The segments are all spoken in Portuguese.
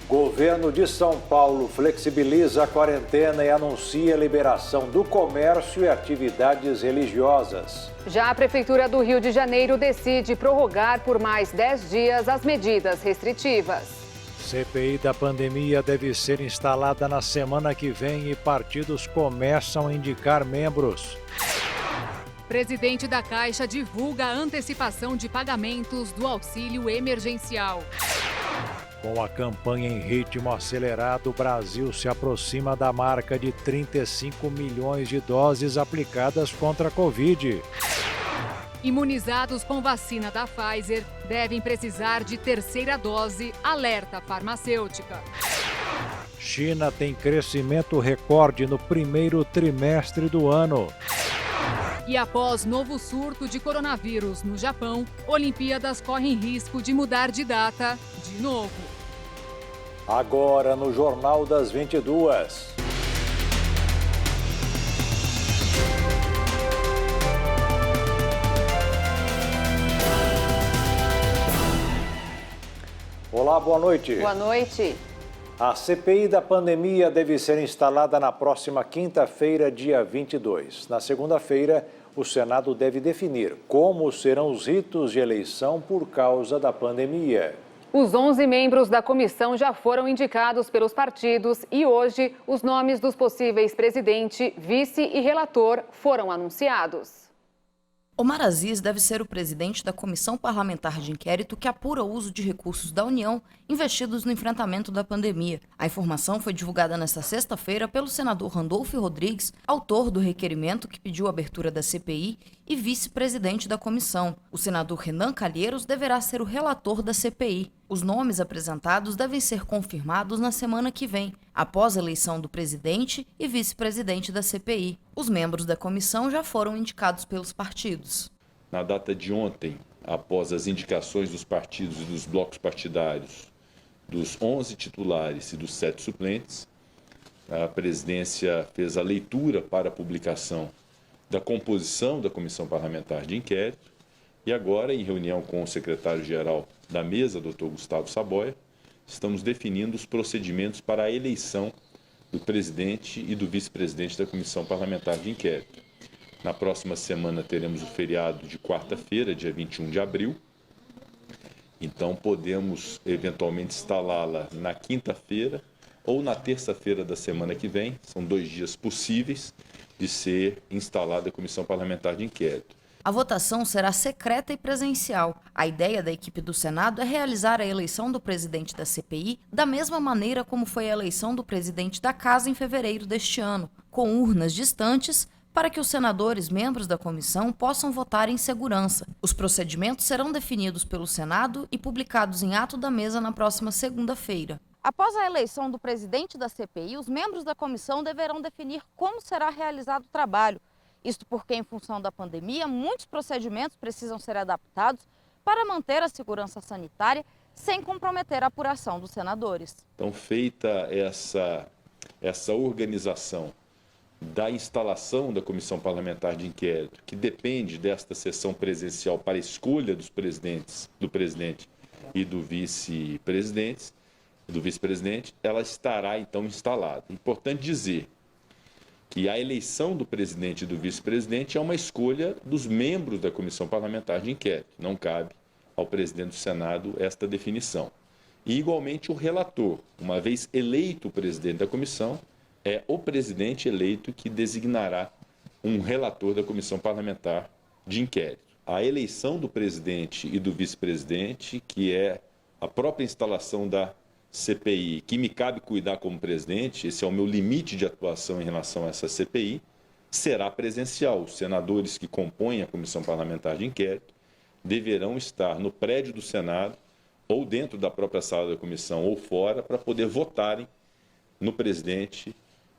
Governo de São Paulo flexibiliza a quarentena e anuncia a liberação do comércio e atividades religiosas. Já a Prefeitura do Rio de Janeiro decide prorrogar por mais 10 dias as medidas restritivas. CPI da pandemia deve ser instalada na semana que vem e partidos começam a indicar membros. Presidente da Caixa divulga a antecipação de pagamentos do auxílio emergencial. Com a campanha em ritmo acelerado, o Brasil se aproxima da marca de 35 milhões de doses aplicadas contra a Covid. Imunizados com vacina da Pfizer devem precisar de terceira dose, alerta farmacêutica. China tem crescimento recorde no primeiro trimestre do ano. E após novo surto de coronavírus no Japão, Olimpíadas correm risco de mudar de data de novo. Agora no Jornal das 22. Olá, boa noite. Boa noite. A CPI da pandemia deve ser instalada na próxima quinta-feira, dia 22. Na segunda-feira, o Senado deve definir como serão os ritos de eleição por causa da pandemia. Os 11 membros da comissão já foram indicados pelos partidos e hoje os nomes dos possíveis presidente, vice e relator foram anunciados. Omar Aziz deve ser o presidente da Comissão Parlamentar de Inquérito que apura o uso de recursos da União investidos no enfrentamento da pandemia. A informação foi divulgada nesta sexta-feira pelo senador Randolfo Rodrigues, autor do requerimento que pediu a abertura da CPI e vice-presidente da comissão. O senador Renan Calheiros deverá ser o relator da CPI. Os nomes apresentados devem ser confirmados na semana que vem, após a eleição do presidente e vice-presidente da CPI. Os membros da comissão já foram indicados pelos partidos. Na data de ontem, após as indicações dos partidos e dos blocos partidários, dos 11 titulares e dos 7 suplentes, a presidência fez a leitura para a publicação da composição da Comissão Parlamentar de Inquérito e agora, em reunião com o secretário-geral da mesa, Dr. Gustavo Saboia, estamos definindo os procedimentos para a eleição do presidente e do vice-presidente da Comissão Parlamentar de Inquérito. Na próxima semana teremos o feriado de quarta-feira, dia 21 de abril. Então podemos eventualmente instalá-la na quinta-feira ou na terça-feira da semana que vem. São 2 dias possíveis de ser instalada a Comissão Parlamentar de Inquérito. A votação será secreta e presencial. A ideia da equipe do Senado é realizar a eleição do presidente da CPI da mesma maneira como foi a eleição do presidente da Casa em fevereiro deste ano, com urnas distantes para que os senadores membros da comissão possam votar em segurança. Os procedimentos serão definidos pelo Senado e publicados em ato da mesa na próxima segunda-feira. Após a eleição do presidente da CPI, os membros da comissão deverão definir como será realizado o trabalho. Isto porque, em função da pandemia, muitos procedimentos precisam ser adaptados para manter a segurança sanitária sem comprometer a apuração dos senadores. Então, feita essa organização da instalação da Comissão Parlamentar de Inquérito, que depende desta sessão presencial para a escolha do presidente e do vice-presidente, ela estará então instalada. Importante dizer que a eleição do presidente e do vice-presidente é uma escolha dos membros da Comissão Parlamentar de Inquérito. Não cabe ao presidente do Senado esta definição. E, igualmente, o relator, uma vez eleito o presidente da comissão, é o presidente eleito que designará um relator da Comissão Parlamentar de Inquérito. A eleição do presidente e do vice-presidente, que é a própria instalação da CPI, que me cabe cuidar como presidente, esse é o meu limite de atuação em relação a essa CPI, será presencial. Os senadores que compõem a Comissão Parlamentar de Inquérito deverão estar no prédio do Senado, ou dentro da própria sala da comissão, ou fora, para poder votarem no presidente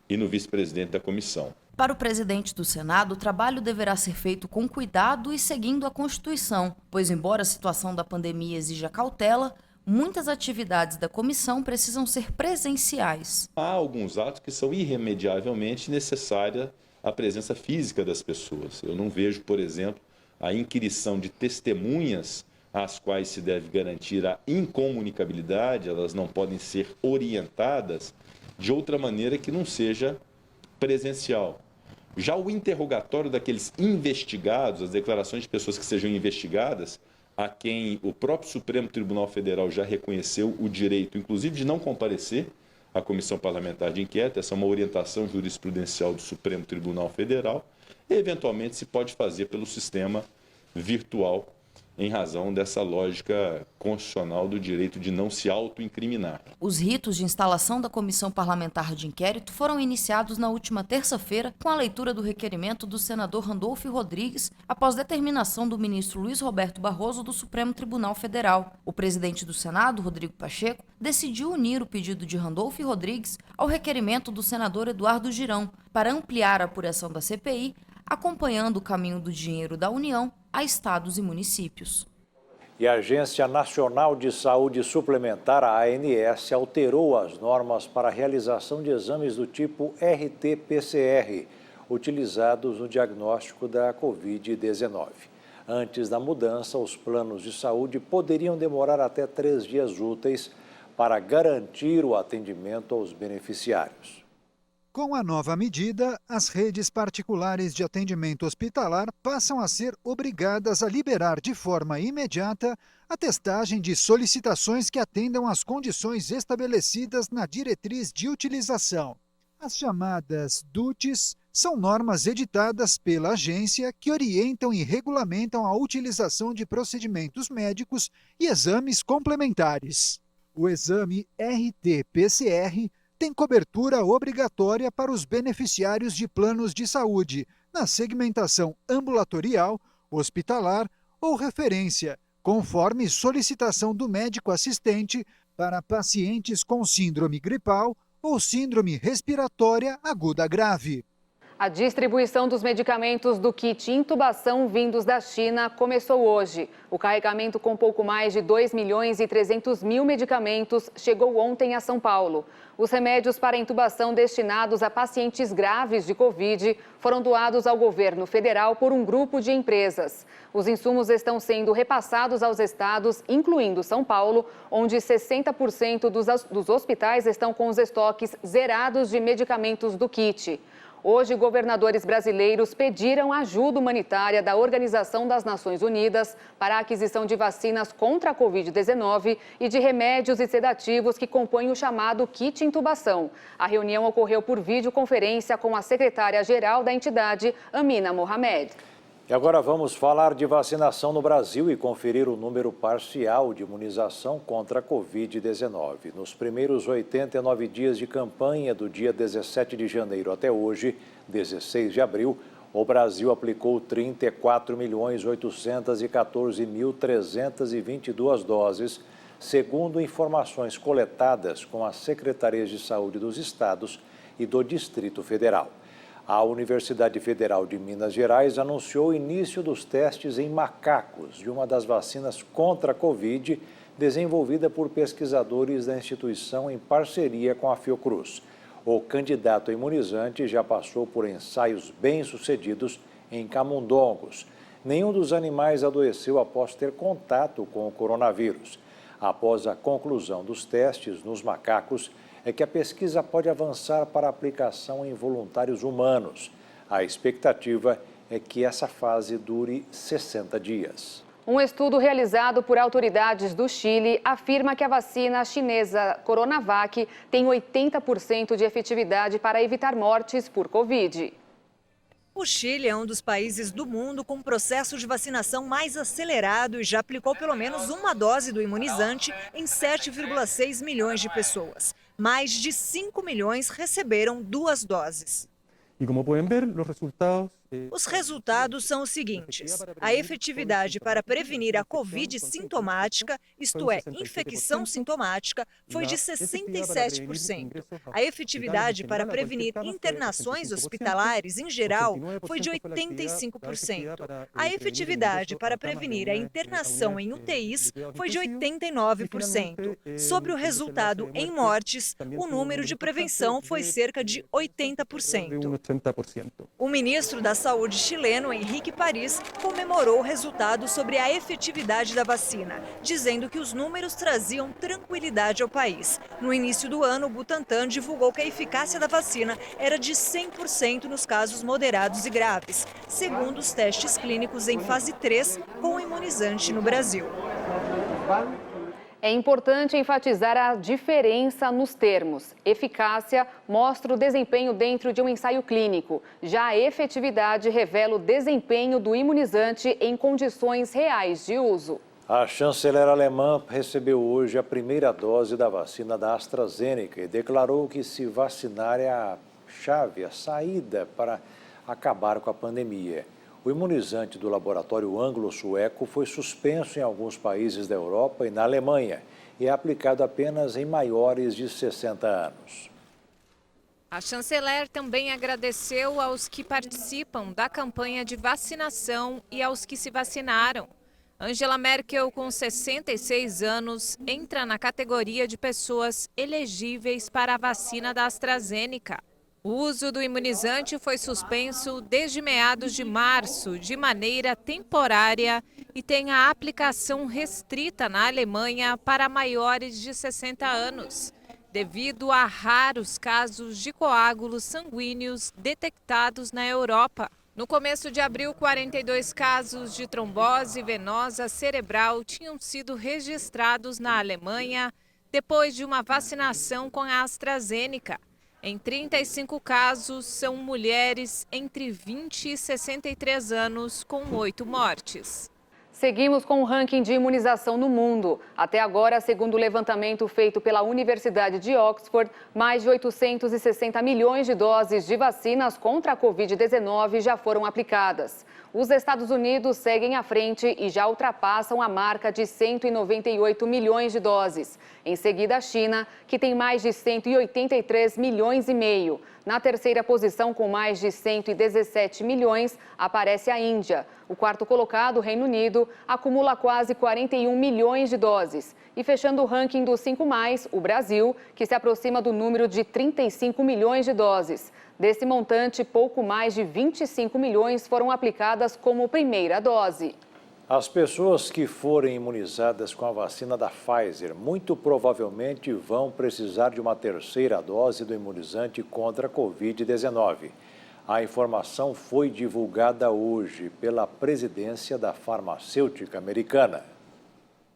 e no vice-presidente da comissão. Para o presidente do Senado, o trabalho deverá ser feito com cuidado e seguindo a Constituição, pois, embora a situação da pandemia exija cautela, muitas atividades da comissão precisam ser presenciais. Há alguns atos que são irremediavelmente necessária a presença física das pessoas. Eu não vejo, por exemplo, a inquirição de testemunhas às quais se deve garantir a incomunicabilidade, elas não podem ser orientadas de outra maneira que não seja presencial. Já o interrogatório daqueles investigados, as declarações de pessoas que sejam investigadas, a quem o próprio Supremo Tribunal Federal já reconheceu o direito, inclusive, de não comparecer à Comissão Parlamentar de Inquérito, essa é uma orientação jurisprudencial do Supremo Tribunal Federal, e, eventualmente, se pode fazer pelo sistema virtual, em razão dessa lógica constitucional do direito de não se autoincriminar. Os ritos de instalação da Comissão Parlamentar de Inquérito foram iniciados na última terça-feira com a leitura do requerimento do senador Randolfo Rodrigues, após determinação do ministro Luiz Roberto Barroso do Supremo Tribunal Federal. O presidente do Senado, Rodrigo Pacheco, decidiu unir o pedido de Randolfo Rodrigues ao requerimento do senador Eduardo Girão para ampliar a apuração da CPI, acompanhando o caminho do dinheiro da União a estados e municípios. E a Agência Nacional de Saúde Suplementar, a ANS, alterou as normas para a realização de exames do tipo RT-PCR, utilizados no diagnóstico da Covid-19. Antes da mudança, os planos de saúde poderiam demorar até 3 dias úteis para garantir o atendimento aos beneficiários. Com a nova medida, as redes particulares de atendimento hospitalar passam a ser obrigadas a liberar de forma imediata a testagem de solicitações que atendam às condições estabelecidas na diretriz de utilização. As chamadas DUTs são normas editadas pela agência que orientam e regulamentam a utilização de procedimentos médicos e exames complementares. O exame RT-PCR tem cobertura obrigatória para os beneficiários de planos de saúde, na segmentação ambulatorial, hospitalar ou referência, conforme solicitação do médico assistente para pacientes com síndrome gripal ou síndrome respiratória aguda grave. A distribuição dos medicamentos do kit intubação vindos da China começou hoje. O carregamento com pouco mais de 2.300.000 medicamentos chegou ontem a São Paulo. Os remédios para intubação destinados a pacientes graves de Covid foram doados ao governo federal por um grupo de empresas. Os insumos estão sendo repassados aos estados, incluindo São Paulo, onde 60% dos hospitais estão com os estoques zerados de medicamentos do kit. Hoje, governadores brasileiros pediram ajuda humanitária da Organização das Nações Unidas para a aquisição de vacinas contra a Covid-19 e de remédios e sedativos que compõem o chamado kit intubação. A reunião ocorreu por videoconferência com a secretária-geral da entidade, Amina Mohamed. E agora vamos falar de vacinação no Brasil e conferir o número parcial de imunização contra a Covid-19. Nos primeiros 89 dias de campanha, do dia 17 de janeiro até hoje, 16 de abril, o Brasil aplicou 34.814.322 doses, segundo informações coletadas com as secretarias de saúde dos estados e do Distrito Federal. A Universidade Federal de Minas Gerais anunciou o início dos testes em macacos de uma das vacinas contra a Covid, desenvolvida por pesquisadores da instituição em parceria com a Fiocruz. O candidato imunizante já passou por ensaios bem-sucedidos em camundongos. Nenhum dos animais adoeceu após ter contato com o coronavírus. Após a conclusão dos testes nos macacos, é que a pesquisa pode avançar para a aplicação em voluntários humanos. A expectativa é que essa fase dure 60 dias. Um estudo realizado por autoridades do Chile afirma que a vacina chinesa Coronavac tem 80% de efetividade para evitar mortes por Covid. O Chile é um dos países do mundo com um processo de vacinação mais acelerado e já aplicou pelo menos uma dose do imunizante em 7,6 milhões de pessoas. Mais de 5 milhões receberam 2 doses. E como podem ver, os resultados... Os resultados são os seguintes: a efetividade para prevenir a Covid sintomática, isto é, infecção sintomática, foi de 67%. A efetividade para prevenir internações hospitalares em geral foi de 85%. A efetividade para prevenir a internação em UTIs foi de 89%. Sobre o resultado em mortes, o número de prevenção foi cerca de 80%. O ministro da saúde chileno, Henrique Paris, comemorou o resultado sobre a efetividade da vacina, dizendo que os números traziam tranquilidade ao país. No início do ano, o Butantan divulgou que a eficácia da vacina era de 100% nos casos moderados e graves, segundo os testes clínicos em fase 3 com o imunizante no Brasil. É importante enfatizar a diferença nos termos. Eficácia mostra o desempenho dentro de um ensaio clínico. Já a efetividade revela o desempenho do imunizante em condições reais de uso. A chanceler alemã recebeu hoje a primeira dose da vacina da AstraZeneca e declarou que se vacinar é a chave, a saída para acabar com a pandemia. O imunizante do laboratório anglo-sueco foi suspenso em alguns países da Europa e na Alemanha e é aplicado apenas em maiores de 60 anos. A chanceler também agradeceu aos que participam da campanha de vacinação e aos que se vacinaram. Angela Merkel, com 66 anos, entra na categoria de pessoas elegíveis para a vacina da AstraZeneca. O uso do imunizante foi suspenso desde meados de março, de maneira temporária, e tem a aplicação restrita na Alemanha para maiores de 60 anos, devido a raros casos de coágulos sanguíneos detectados na Europa. No começo de abril, 42 casos de trombose venosa cerebral tinham sido registrados na Alemanha depois de uma vacinação com a AstraZeneca. Em 35 casos, são mulheres entre 20 e 63 anos, com 8 mortes. Seguimos com o ranking de imunização no mundo. Até agora, segundo o levantamento feito pela Universidade de Oxford, mais de 860 milhões de doses de vacinas contra a Covid-19 já foram aplicadas. Os Estados Unidos seguem à frente e já ultrapassam a marca de 198 milhões de doses. Em seguida, a China, que tem mais de 183 milhões e meio. Na terceira posição, com mais de 117 milhões, aparece a Índia. O quarto colocado, o Reino Unido, acumula quase 41 milhões de doses. E fechando o ranking dos 5+, o Brasil, que se aproxima do número de 35 milhões de doses. Desse montante, pouco mais de 25 milhões foram aplicadas como primeira dose. As pessoas que forem imunizadas com a vacina da Pfizer muito provavelmente vão precisar de uma terceira dose do imunizante contra a Covid-19. A informação foi divulgada hoje pela presidência da farmacêutica americana.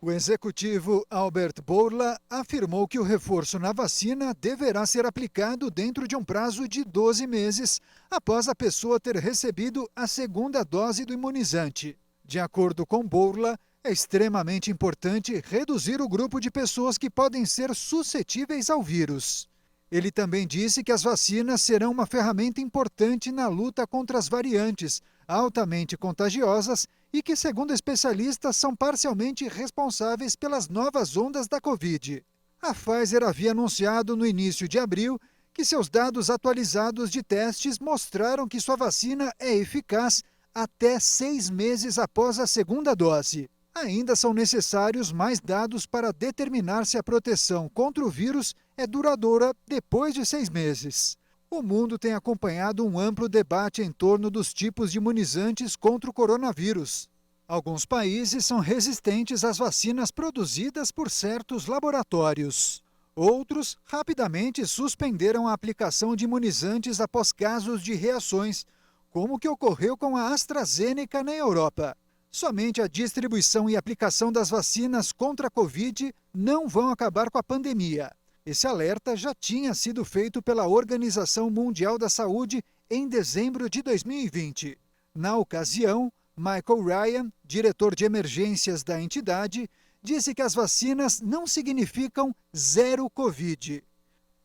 O executivo Albert Bourla afirmou que o reforço na vacina deverá ser aplicado dentro de um prazo de 12 meses após a pessoa ter recebido a segunda dose do imunizante. De acordo com Bourla, é extremamente importante reduzir o grupo de pessoas que podem ser suscetíveis ao vírus. Ele também disse que as vacinas serão uma ferramenta importante na luta contra as variantes altamente contagiosas e que, segundo especialistas, são parcialmente responsáveis pelas novas ondas da Covid. A Pfizer havia anunciado no início de abril que seus dados atualizados de testes mostraram que sua vacina é eficaz até 6 meses após a segunda dose. Ainda são necessários mais dados para determinar se a proteção contra o vírus é duradoura depois de 6 meses. O mundo tem acompanhado um amplo debate em torno dos tipos de imunizantes contra o coronavírus. Alguns países são resistentes às vacinas produzidas por certos laboratórios. Outros rapidamente suspenderam a aplicação de imunizantes após casos de reações, como o que ocorreu com a AstraZeneca na Europa. Somente a distribuição e aplicação das vacinas contra a Covid não vão acabar com a pandemia. Esse alerta já tinha sido feito pela Organização Mundial da Saúde em dezembro de 2020. Na ocasião, Michael Ryan, diretor de emergências da entidade, disse que as vacinas não significam zero Covid.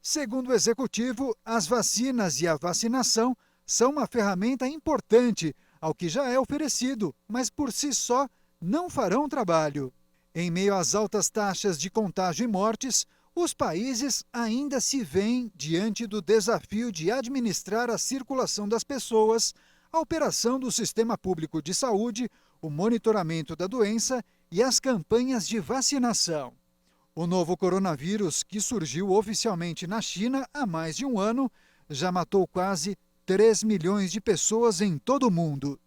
Segundo o executivo, as vacinas e a vacinação são uma ferramenta importante ao que já é oferecido, mas por si só não farão trabalho. Em meio às altas taxas de contágio e mortes, os países ainda se veem diante do desafio de administrar a circulação das pessoas, a operação do sistema público de saúde, o monitoramento da doença e as campanhas de vacinação. O novo coronavírus, que surgiu oficialmente na China há mais de um ano, já matou quase 3 milhões de pessoas em todo o mundo.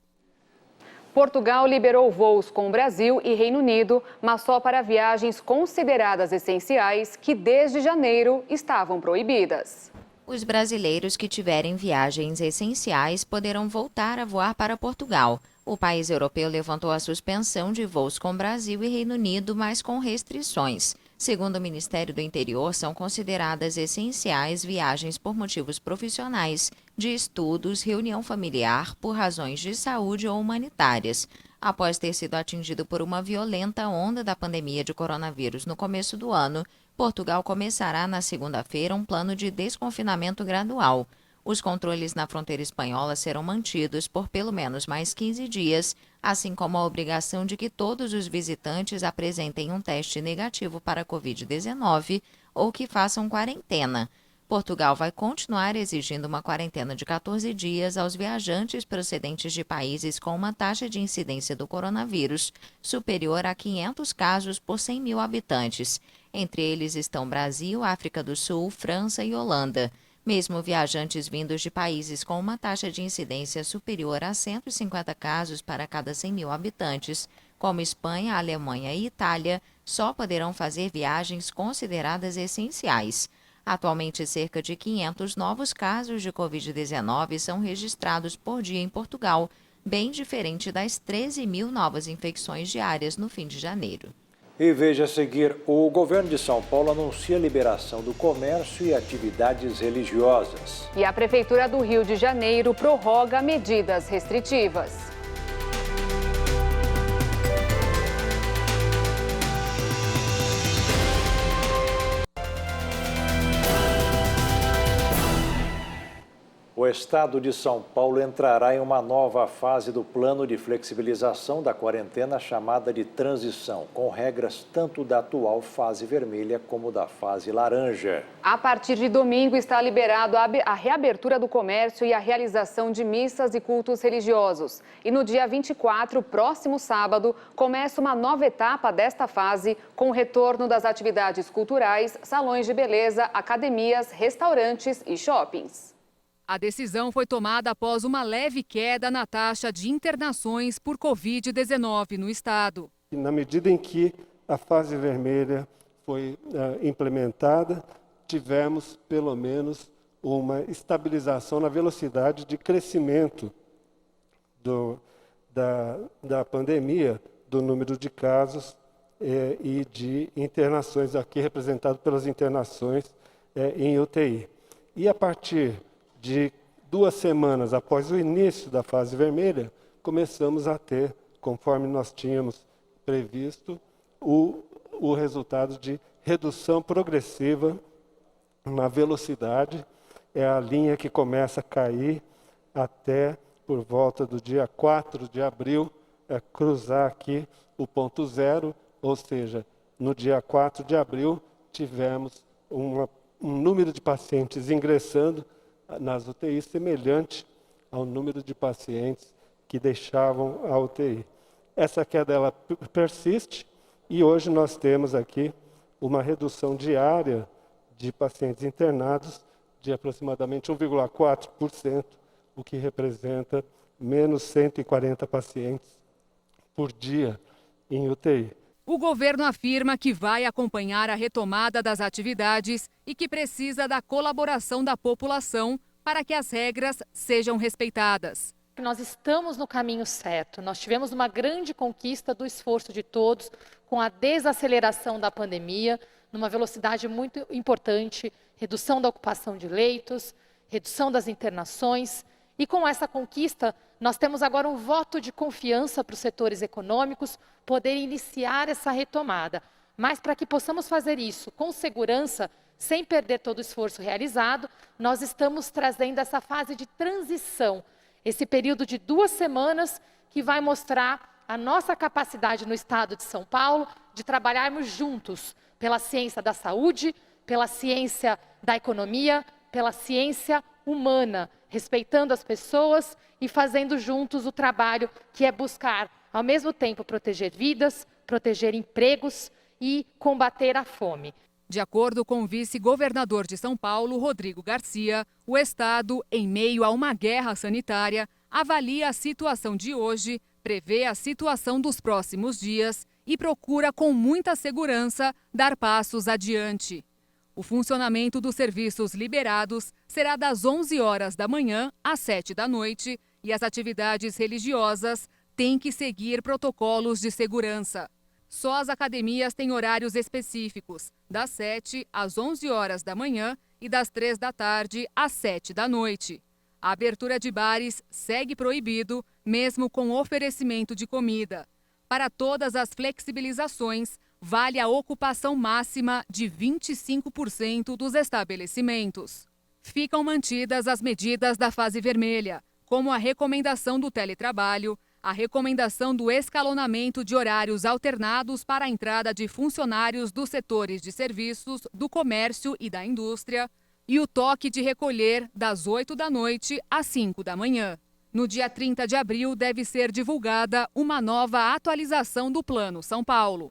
Portugal liberou voos com o Brasil e Reino Unido, mas só para viagens consideradas essenciais que desde janeiro estavam proibidas. Os brasileiros que tiverem viagens essenciais poderão voltar a voar para Portugal. O país europeu levantou a suspensão de voos com Brasil e Reino Unido, mas com restrições. Segundo o Ministério do Interior, são consideradas essenciais viagens por motivos profissionais, de estudos, reunião familiar, por razões de saúde ou humanitárias. Após ter sido atingido por uma violenta onda da pandemia de coronavírus no começo do ano, Portugal começará na segunda-feira um plano de desconfinamento gradual. Os controles na fronteira espanhola serão mantidos por pelo menos mais 15 dias, assim como a obrigação de que todos os visitantes apresentem um teste negativo para a Covid-19 ou que façam quarentena. Portugal vai continuar exigindo uma quarentena de 14 dias aos viajantes procedentes de países com uma taxa de incidência do coronavírus superior a 500 casos por 100 mil habitantes. Entre eles estão Brasil, África do Sul, França e Holanda. Mesmo viajantes vindos de países com uma taxa de incidência superior a 150 casos para cada 100 mil habitantes, como Espanha, Alemanha e Itália, só poderão fazer viagens consideradas essenciais. Atualmente, cerca de 500 novos casos de Covid-19 são registrados por dia em Portugal, bem diferente das 13 mil novas infecções diárias no fim de janeiro. E veja a seguir, o governo de São Paulo anuncia a liberação do comércio e atividades religiosas. E a Prefeitura do Rio de Janeiro prorroga medidas restritivas. O estado de São Paulo entrará em uma nova fase do plano de flexibilização da quarentena chamada de transição, com regras tanto da atual fase vermelha como da fase laranja. A partir de domingo está liberado a reabertura do comércio e a realização de missas e cultos religiosos. E no dia 24, próximo sábado, começa uma nova etapa desta fase, com o retorno das atividades culturais, salões de beleza, academias, restaurantes e shoppings. A decisão foi tomada após uma leve queda na taxa de internações por Covid-19 no estado. Na medida em que a fase vermelha foi implementada, tivemos pelo menos uma estabilização na velocidade de crescimento da pandemia, do número de casos e de internações, aqui representado pelas internações em UTI. E a partir de 2 semanas após o início da fase vermelha, começamos a ter, conforme nós tínhamos previsto, o resultado de redução progressiva na velocidade. É a linha que começa a cair até por volta do dia 4 de abril, cruzar aqui o ponto zero, ou seja, no dia 4 de abril tivemos um número de pacientes ingressando nas UTIs semelhante ao número de pacientes que deixavam a UTI. Essa queda ela persiste e hoje nós temos aqui uma redução diária de pacientes internados de aproximadamente 1,4%, o que representa menos 140 pacientes por dia em UTI. O governo afirma que vai acompanhar a retomada das atividades e que precisa da colaboração da população para que as regras sejam respeitadas. Nós estamos no caminho certo. Nós tivemos uma grande conquista do esforço de todos com a desaceleração da pandemia, numa velocidade muito importante, redução da ocupação de leitos, redução das internações. E com essa conquista, nós temos agora um voto de confiança para os setores econômicos poderem iniciar essa retomada. Mas para que possamos fazer isso com segurança, sem perder todo o esforço realizado, nós estamos trazendo essa fase de transição, esse período de 2 semanas que vai mostrar a nossa capacidade no estado de São Paulo de trabalharmos juntos pela ciência da saúde, pela ciência da economia, pela ciência humana, respeitando as pessoas e fazendo juntos o trabalho que é buscar, ao mesmo tempo, proteger vidas, proteger empregos e combater a fome. De acordo com o vice-governador de São Paulo, Rodrigo Garcia, o estado, em meio a uma guerra sanitária, avalia a situação de hoje, prevê a situação dos próximos dias e procura, com muita segurança, dar passos adiante. O funcionamento dos serviços liberados será das 11 horas da manhã às 7 da noite e as atividades religiosas têm que seguir protocolos de segurança. Só as academias têm horários específicos, das 7 às 11 horas da manhã e das 3 da tarde às 7 da noite. A abertura de bares segue proibido, mesmo com oferecimento de comida. Para todas as flexibilizações, vale a ocupação máxima de 25% dos estabelecimentos. Ficam mantidas as medidas da fase vermelha, como a recomendação do teletrabalho, a recomendação do escalonamento de horários alternados para a entrada de funcionários dos setores de serviços, do comércio e da indústria, e o toque de recolher das 8 da noite às 5 da manhã. No dia 30 de abril, deve ser divulgada uma nova atualização do Plano São Paulo.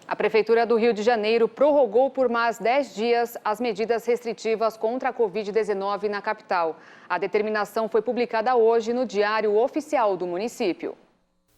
A Prefeitura do Rio de Janeiro prorrogou por mais 10 dias as medidas restritivas contra a Covid-19 na capital. A determinação foi publicada hoje no Diário Oficial do município.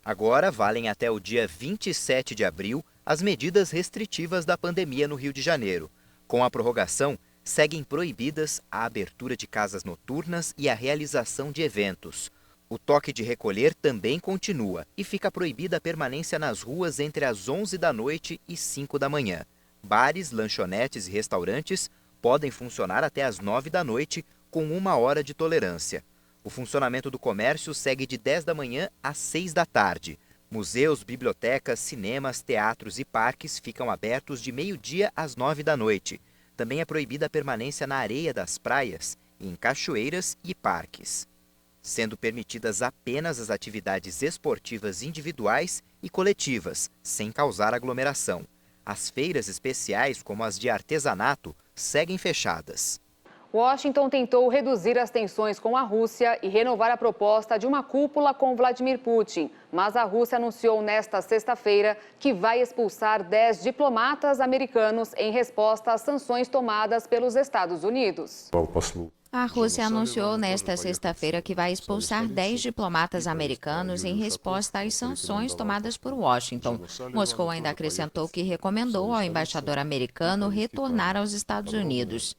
Agora valem até o dia 27 de abril as medidas restritivas da pandemia no Rio de Janeiro. Com a prorrogação, seguem proibidas a abertura de casas noturnas e a realização de eventos. O toque de recolher também continua e fica proibida a permanência nas ruas entre as 11 da noite e 5 da manhã. Bares, lanchonetes e restaurantes podem funcionar até as 9 da noite, com 1 hora de tolerância. O funcionamento do comércio segue de 10 da manhã às 6 da tarde. Museus, bibliotecas, cinemas, teatros e parques ficam abertos de meio-dia às 9 da noite. Também é proibida a permanência na areia das praias, em cachoeiras e parques, sendo permitidas apenas as atividades esportivas individuais e coletivas, sem causar aglomeração. As feiras especiais, como as de artesanato, seguem fechadas. Washington tentou reduzir as tensões com a Rússia e renovar a proposta de uma cúpula com Vladimir Putin. Mas a Rússia anunciou nesta sexta-feira que vai expulsar 10 diplomatas americanos em resposta às sanções tomadas pelos Estados Unidos. A Rússia anunciou nesta sexta-feira que vai expulsar 10 diplomatas americanos em resposta às sanções tomadas por Washington. Moscou ainda acrescentou que recomendou ao embaixador americano retornar aos Estados Unidos.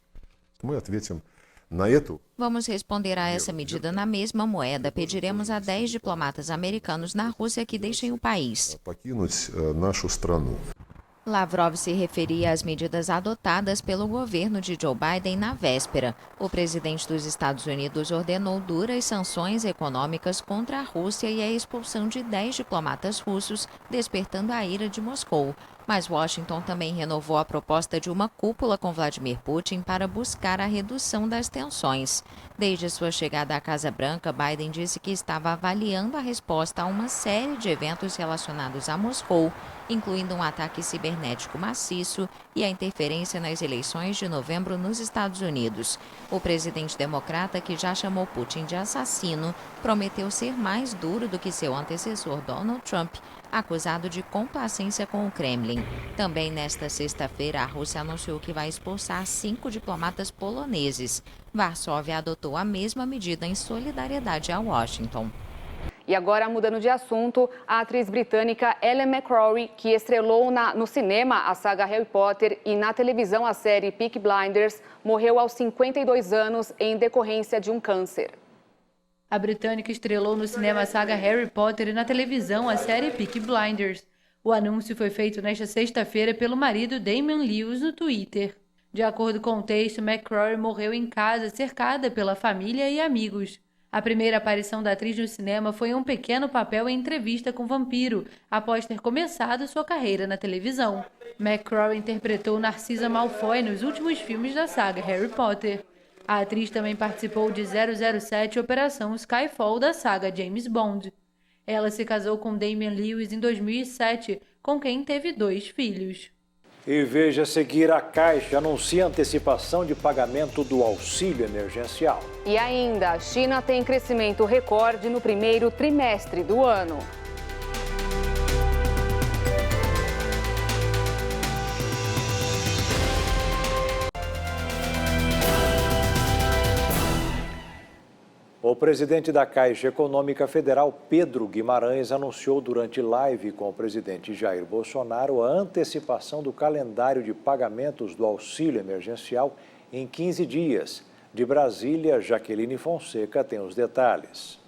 Vamos responder a essa medida na mesma moeda. Pediremos a 10 diplomatas americanos na Rússia que deixem o país. Lavrov se referia às medidas adotadas pelo governo de Joe Biden na véspera. O presidente dos Estados Unidos ordenou duras sanções econômicas contra a Rússia e a expulsão de 10 diplomatas russos, despertando a ira de Moscou. Mas Washington também renovou a proposta de uma cúpula com Vladimir Putin para buscar a redução das tensões. Desde sua chegada à Casa Branca, Biden disse que estava avaliando a resposta a uma série de eventos relacionados a Moscou, incluindo um ataque cibernético maciço e a interferência nas eleições de novembro nos Estados Unidos. O presidente democrata, que já chamou Putin de assassino, prometeu ser mais duro do que seu antecessor Donald Trump, acusado de complacência com o Kremlin. Também nesta sexta-feira, a Rússia anunciou que vai expulsar 5 diplomatas poloneses. Varsóvia adotou a mesma medida em solidariedade a Washington. E agora, mudando de assunto, a atriz britânica Ellen McCrory, que estrelou no cinema a saga Harry Potter e na televisão a série Peaky Blinders, morreu aos 52 anos em decorrência de um câncer. A britânica estrelou no cinema a saga Harry Potter e na televisão a série Peaky Blinders. O anúncio foi feito nesta sexta-feira pelo marido Damian Lewis no Twitter. De acordo com o texto, McCrory morreu em casa, cercada pela família e amigos. A primeira aparição da atriz no cinema foi um pequeno papel em Entrevista com o Vampiro, após ter começado sua carreira na televisão. McCrory interpretou Narcisa Malfoy nos últimos filmes da saga Harry Potter. A atriz também participou de 007 Operação Skyfall da saga James Bond. Ela se casou com Damian Lewis em 2007, com quem teve 2 filhos. E veja a seguir, a Caixa anuncia antecipação de pagamento do auxílio emergencial. E ainda, a China tem crescimento recorde no primeiro trimestre do ano. O presidente da Caixa Econômica Federal, Pedro Guimarães, anunciou durante live com o presidente Jair Bolsonaro a antecipação do calendário de pagamentos do auxílio emergencial em 15 dias. De Brasília, Jaqueline Fonseca tem os detalhes.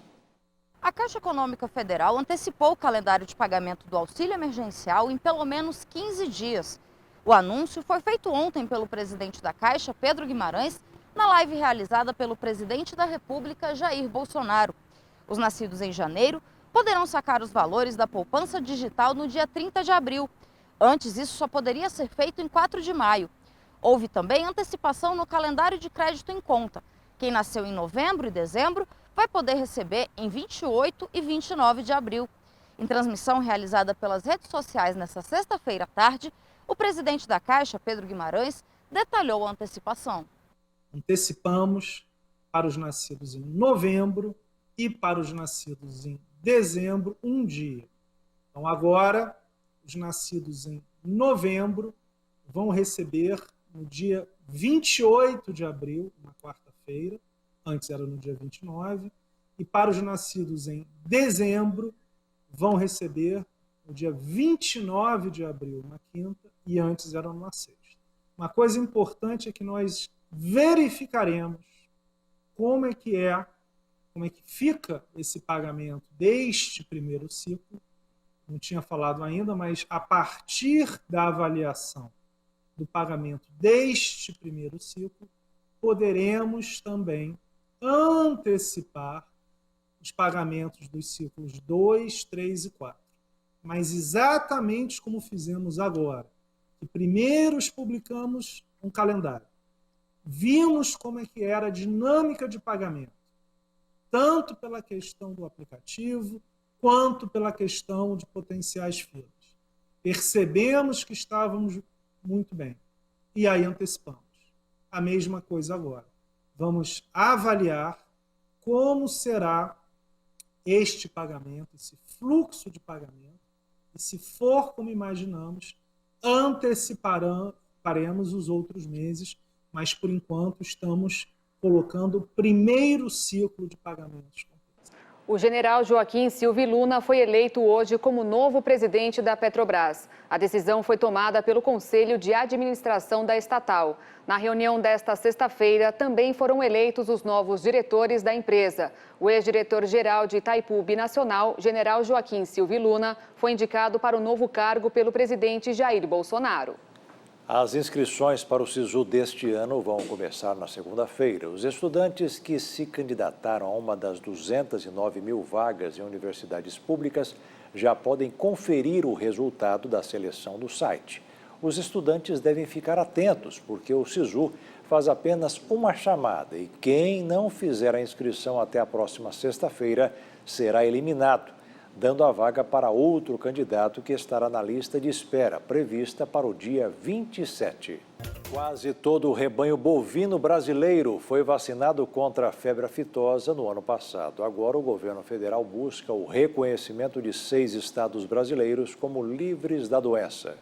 A Caixa Econômica Federal antecipou o calendário de pagamento do auxílio emergencial em pelo menos 15 dias. O anúncio foi feito ontem pelo presidente da Caixa, Pedro Guimarães, na live realizada pelo presidente da República, Jair Bolsonaro. Os nascidos em janeiro poderão sacar os valores da poupança digital no dia 30 de abril. Antes, isso só poderia ser feito em 4 de maio. Houve também antecipação no calendário de crédito em conta. Quem nasceu em novembro e dezembro vai poder receber em 28 e 29 de abril. Em transmissão realizada pelas redes sociais nesta sexta-feira à tarde, o presidente da Caixa, Pedro Guimarães, detalhou a antecipação. Antecipamos para os nascidos em novembro e para os nascidos em dezembro um dia. Então agora, os nascidos em novembro vão receber no dia 28 de abril, uma quarta-feira, antes era no dia 29, e para os nascidos em dezembro vão receber no dia 29 de abril, uma quinta, e antes era numa sexta. Uma coisa importante é que nós verificaremos como é que fica esse pagamento deste primeiro ciclo. Não tinha falado ainda, mas a partir da avaliação do pagamento deste primeiro ciclo, poderemos também antecipar os pagamentos dos ciclos 2, 3 e 4. Mas exatamente como fizemos agora, que primeiro publicamos um calendário. Vimos como é que era a dinâmica de pagamento, tanto pela questão do aplicativo, quanto pela questão de potenciais filas. Percebemos que estávamos muito bem, e aí antecipamos. A mesma coisa agora. Vamos avaliar como será este pagamento, esse fluxo de pagamento, e se for como imaginamos, anteciparemos os outros meses, mas, por enquanto, estamos colocando o primeiro ciclo de pagamentos. O general Joaquim Silvio Luna foi eleito hoje como novo presidente da Petrobras. A decisão foi tomada pelo Conselho de Administração da estatal. Na reunião desta sexta-feira, também foram eleitos os novos diretores da empresa. O ex-diretor-geral de Itaipu Binacional, general Joaquim Silvio Luna, foi indicado para o novo cargo pelo presidente Jair Bolsonaro. As inscrições para o SISU deste ano vão começar na segunda-feira. Os estudantes que se candidataram a uma das 209 mil vagas em universidades públicas já podem conferir o resultado da seleção no site. Os estudantes devem ficar atentos, porque o SISU faz apenas uma chamada e quem não fizer a inscrição até a próxima sexta-feira será eliminado, dando a vaga para outro candidato que estará na lista de espera, prevista para o dia 27. Quase todo o rebanho bovino brasileiro foi vacinado contra a febre aftosa no ano passado. Agora, o governo federal busca o reconhecimento de 6 estados brasileiros como livres da doença.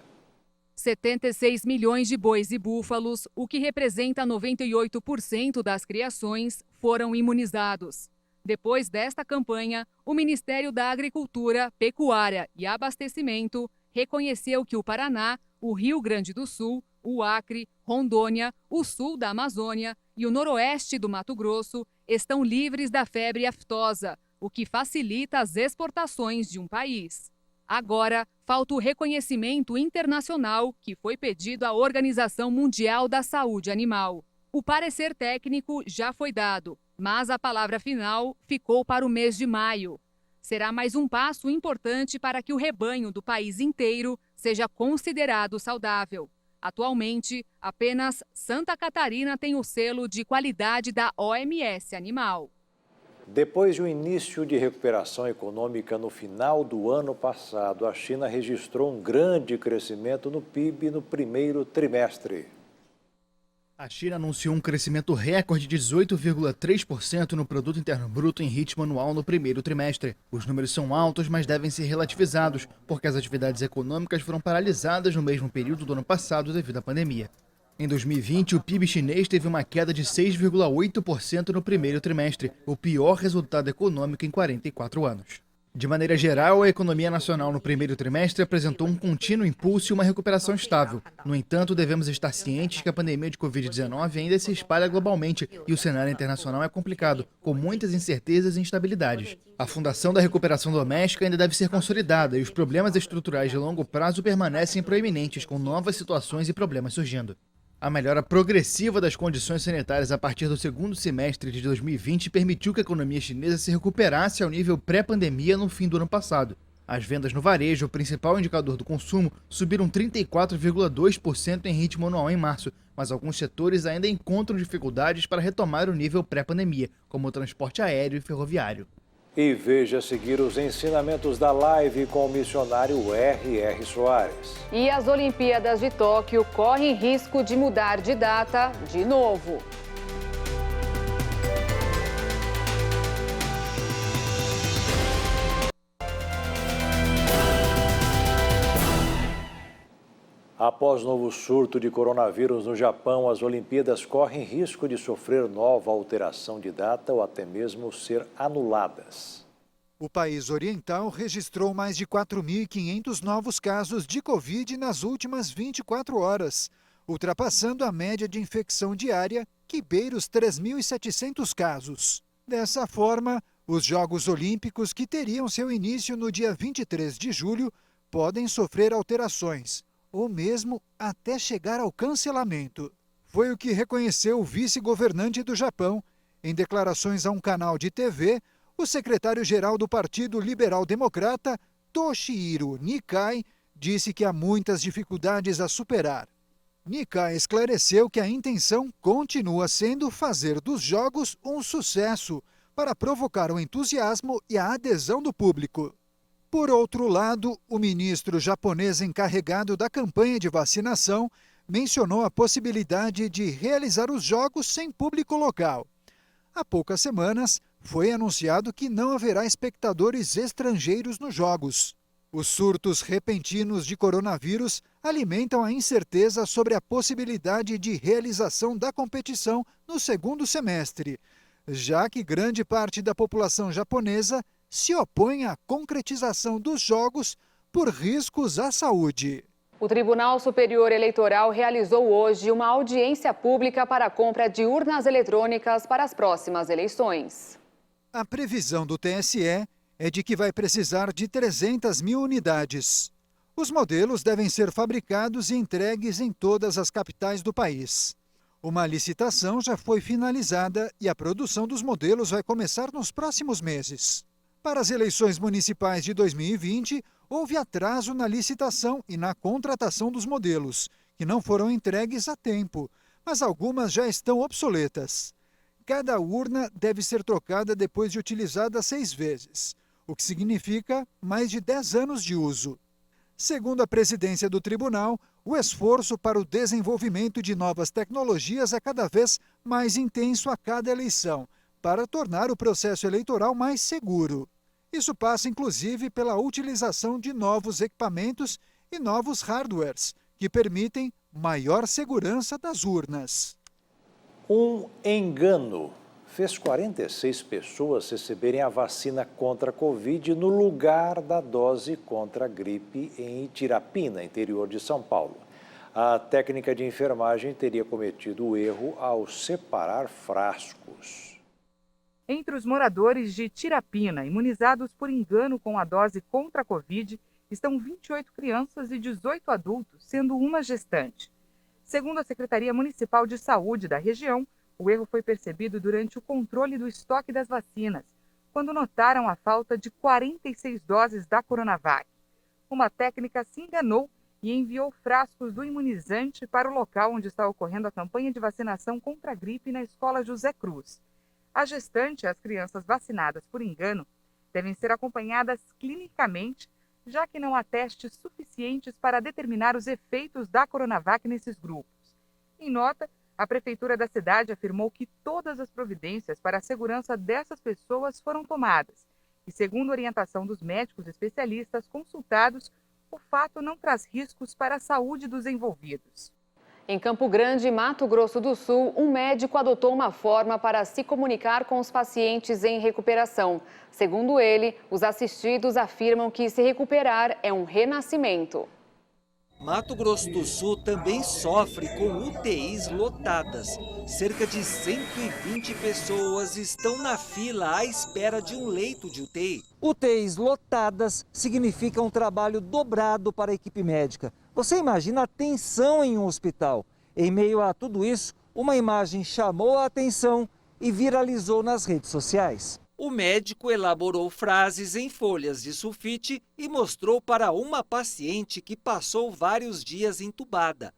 76 milhões de bois e búfalos, o que representa 98% das criações, foram imunizados. Depois desta campanha, o Ministério da Agricultura, Pecuária e Abastecimento reconheceu que o Paraná, o Rio Grande do Sul, o Acre, Rondônia, o sul da Amazônia e o noroeste do Mato Grosso estão livres da febre aftosa, o que facilita as exportações de um país. Agora, falta o reconhecimento internacional que foi pedido à Organização Mundial da Saúde Animal. O parecer técnico já foi dado, mas a palavra final ficou para o mês de maio. Será mais um passo importante para que o rebanho do país inteiro seja considerado saudável. Atualmente, apenas Santa Catarina tem o selo de qualidade da OMS Animal. Depois de um início de recuperação econômica no final do ano passado, a China registrou um grande crescimento no PIB no primeiro trimestre. A China anunciou um crescimento recorde de 18,3% no Produto Interno Bruto em ritmo anual no primeiro trimestre. Os números são altos, mas devem ser relativizados, porque as atividades econômicas foram paralisadas no mesmo período do ano passado devido à pandemia. Em 2020, o PIB chinês teve uma queda de 6,8% no primeiro trimestre, o pior resultado econômico em 44 anos. De maneira geral, a economia nacional no primeiro trimestre apresentou um contínuo impulso e uma recuperação estável. No entanto, devemos estar cientes que a pandemia de Covid-19 ainda se espalha globalmente e o cenário internacional é complicado, com muitas incertezas e instabilidades. A fundação da recuperação doméstica ainda deve ser consolidada e os problemas estruturais de longo prazo permanecem proeminentes, com novas situações e problemas surgindo. A melhora progressiva das condições sanitárias a partir do segundo semestre de 2020 permitiu que a economia chinesa se recuperasse ao nível pré-pandemia no fim do ano passado. As vendas no varejo, o principal indicador do consumo, subiram 34,2% em ritmo anual em março, mas alguns setores ainda encontram dificuldades para retomar o nível pré-pandemia, como o transporte aéreo e ferroviário. E veja a seguir os ensinamentos da live com o missionário R.R. Soares. E as Olimpíadas de Tóquio correm risco de mudar de data de novo. Após novo surto de coronavírus no Japão, as Olimpíadas correm risco de sofrer nova alteração de data ou até mesmo ser anuladas. O país oriental registrou mais de 4.500 novos casos de Covid nas últimas 24 horas, ultrapassando a média de infecção diária, que beira os 3.700 casos. Dessa forma, os Jogos Olímpicos, que teriam seu início no dia 23 de julho, podem sofrer alterações, ou mesmo até chegar ao cancelamento. Foi o que reconheceu o vice-governante do Japão. Em declarações a um canal de TV, o secretário-geral do Partido Liberal Democrata, Toshihiro Nikai, disse que há muitas dificuldades a superar. Nikai esclareceu que a intenção continua sendo fazer dos Jogos um sucesso, para provocar o entusiasmo e a adesão do público. Por outro lado, o ministro japonês encarregado da campanha de vacinação mencionou a possibilidade de realizar os Jogos sem público local. Há poucas semanas, foi anunciado que não haverá espectadores estrangeiros nos Jogos. Os surtos repentinos de coronavírus alimentam a incerteza sobre a possibilidade de realização da competição no segundo semestre, já que grande parte da população japonesa se opõe à concretização dos Jogos por riscos à saúde. O Tribunal Superior Eleitoral realizou hoje uma audiência pública para a compra de urnas eletrônicas para as próximas eleições. A previsão do TSE é de que vai precisar de 300 mil unidades. Os modelos devem ser fabricados e entregues em todas as capitais do país. Uma licitação já foi finalizada e a produção dos modelos vai começar nos próximos meses. Para as eleições municipais de 2020, houve atraso na licitação e na contratação dos modelos, que não foram entregues a tempo, mas algumas já estão obsoletas. Cada urna deve ser trocada depois de utilizada 6 vezes, o que significa mais de 10 anos de uso. Segundo a presidência do tribunal, o esforço para o desenvolvimento de novas tecnologias é cada vez mais intenso a cada eleição, para tornar o processo eleitoral mais seguro. Isso passa, inclusive, pela utilização de novos equipamentos e novos hardwares, que permitem maior segurança das urnas. Um engano fez 46 pessoas receberem a vacina contra a Covid no lugar da dose contra a gripe em Itirapina, interior de São Paulo. A técnica de enfermagem teria cometido o erro ao separar frascos. Entre os moradores de Itirapina, imunizados por engano com a dose contra a Covid, estão 28 crianças e 18 adultos, sendo uma gestante. Segundo a Secretaria Municipal de Saúde da região, o erro foi percebido durante o controle do estoque das vacinas, quando notaram a falta de 46 doses da Coronavac. Uma técnica se enganou e enviou frascos do imunizante para o local onde está ocorrendo a campanha de vacinação contra a gripe na Escola José Cruz. A gestante e as crianças vacinadas por engano devem ser acompanhadas clinicamente, já que não há testes suficientes para determinar os efeitos da Coronavac nesses grupos. Em nota, a Prefeitura da cidade afirmou que todas as providências para a segurança dessas pessoas foram tomadas e, segundo orientação dos médicos especialistas consultados, o fato não traz riscos para a saúde dos envolvidos. Em Campo Grande, Mato Grosso do Sul, um médico adotou uma forma para se comunicar com os pacientes em recuperação. Segundo ele, os assistidos afirmam que se recuperar é um renascimento. Mato Grosso do Sul também sofre com UTIs lotadas. Cerca de 120 pessoas estão na fila à espera de um leito de UTI. UTIs lotadas significa um trabalho dobrado para a equipe médica. Você imagina a tensão em um hospital. Em meio a tudo isso, uma imagem chamou a atenção e viralizou nas redes sociais. O médico elaborou frases em folhas de sulfite e mostrou para uma paciente que passou vários dias entubada.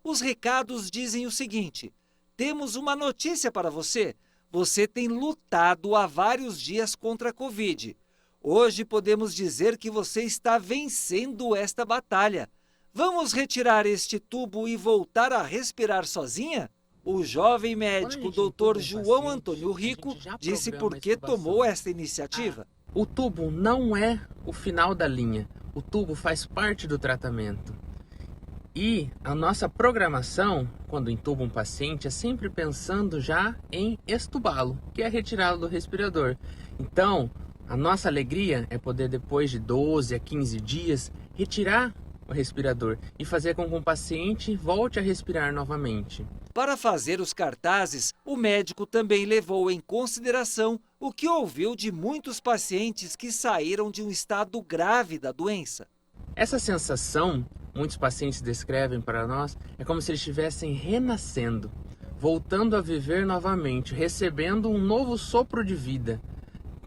Os recados dizem o seguinte: temos uma notícia para você. Você tem lutado há vários dias contra a Covid. Hoje podemos dizer que você está vencendo esta batalha. Vamos retirar este tubo e voltar a respirar sozinha? O jovem médico Dr. João Antônio Rico disse por que tomou esta iniciativa. O tubo não é o final da linha. O tubo faz parte do tratamento. E a nossa programação, quando entuba um paciente, é sempre pensando já em extubá-lo, que é retirá-lo do respirador. Então, a nossa alegria é poder, depois de 12 a 15 dias, retirar o respirador e fazer com que o paciente volte a respirar novamente. Para fazer os cartazes, o médico também levou em consideração o que ouviu de muitos pacientes que saíram de um estado grave da doença. Essa sensação, muitos pacientes descrevem para nós, é como se eles estivessem renascendo, voltando a viver novamente, recebendo um novo sopro de vida.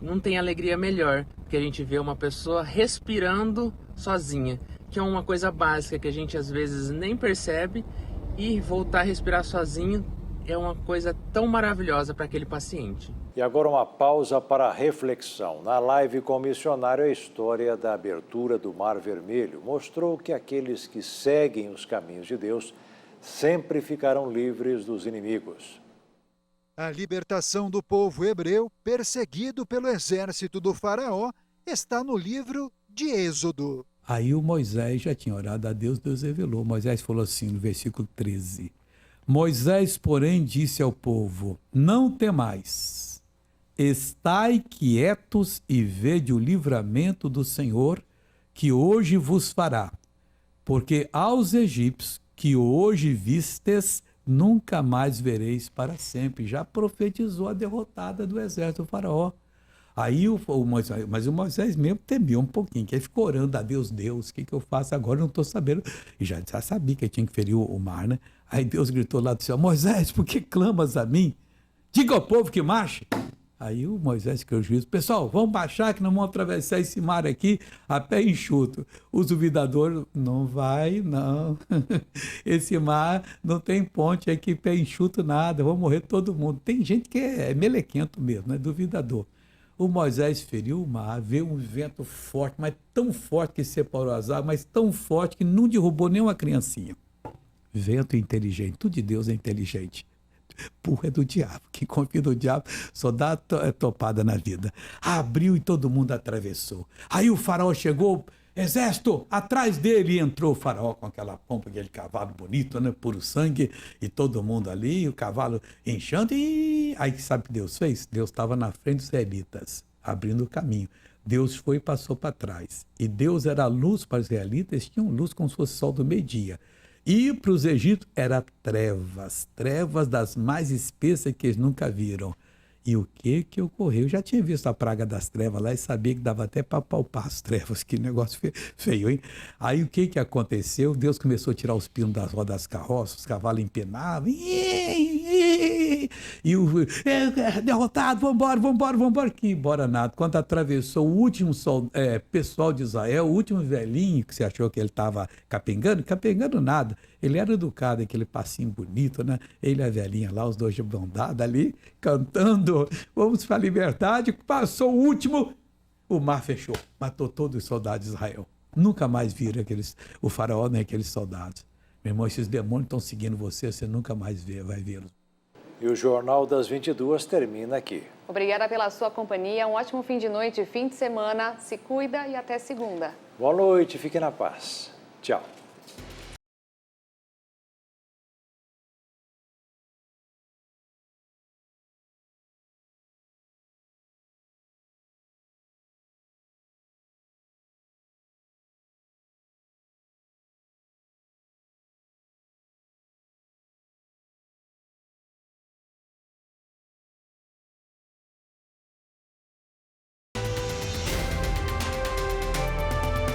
Não tem alegria melhor que a gente ver uma pessoa respirando sozinha, que é uma coisa básica que a gente às vezes nem percebe, e voltar a respirar sozinho é uma coisa tão maravilhosa para aquele paciente. E agora uma pausa para a reflexão. Na live com o missionário, a história da abertura do Mar Vermelho mostrou que aqueles que seguem os caminhos de Deus sempre ficarão livres dos inimigos. A libertação do povo hebreu, perseguido pelo exército do faraó, está no livro de Êxodo. Aí o Moisés já tinha orado a Deus, Deus revelou. Moisés falou assim no versículo 13. Moisés, porém, disse ao povo: não temais, estai quietos e vede o livramento do Senhor, que hoje vos fará. Porque aos egípcios que hoje vistes, nunca mais vereis para sempre. Já profetizou a derrotada do exército do faraó. Aí o Moisés, mas o Moisés mesmo temeu um pouquinho, que ele ficou orando a Deus, o que eu faço agora? Eu não estou sabendo. E já sabia que ele tinha que ferir o mar, né? Aí Deus gritou lá do céu: Moisés, por que clamas a mim? Diga ao povo que marche. Aí o Moisés criou o juízo: pessoal, vamos baixar que nós vamos atravessar esse mar aqui a pé enxuto. Os duvidadores: não vai, não. Esse mar não tem ponte aqui, pé enxuto nada, vamos morrer todo mundo. Tem gente que é melequento mesmo, né? Duvidador. O Moisés feriu o mar, veio um vento forte, mas tão forte que separou as águas, mas tão forte que não derrubou nem uma criancinha. Vento inteligente, tudo de Deus é inteligente. Burro é do diabo, quem confia no diabo só dá topada na vida. Abriu e todo mundo atravessou. Aí o faraó chegou, exército, atrás dele entrou o faraó com aquela pompa, aquele cavalo bonito, né, puro sangue, e todo mundo ali, o cavalo inchando, e aí sabe o que Deus fez? Deus estava na frente dos israelitas, abrindo o caminho. Deus foi e passou para trás. E Deus era a luz para os israelitas, eles tinham luz como se fosse o sol do meio-dia. E para os egípcios era trevas, trevas das mais espessas que eles nunca viram. E o que ocorreu? Eu já tinha visto a praga das trevas lá e sabia que dava até para palpar as trevas. Que negócio feio, hein? Aí o que aconteceu? Deus começou a tirar os pinos das rodas das carroças, os cavalos empenavam. E o derrotado, vambora. Que embora nada. Quando atravessou o último pessoal de Israel, o último velhinho que você achou que ele estava capengando nada. Ele era educado, aquele passinho bonito, né? Ele e a velhinha lá, os dois de mão dada ali, cantando, vamos para a liberdade. Passou o último, o mar fechou, matou todos os soldados de Israel. Nunca mais viram o faraó nem aqueles soldados. Meu irmão, esses demônios estão seguindo você nunca mais vai vê-los. E o Jornal das 22 termina aqui. Obrigada pela sua companhia, um ótimo fim de noite, fim de semana, se cuida e até segunda. Boa noite, fique na paz. Tchau.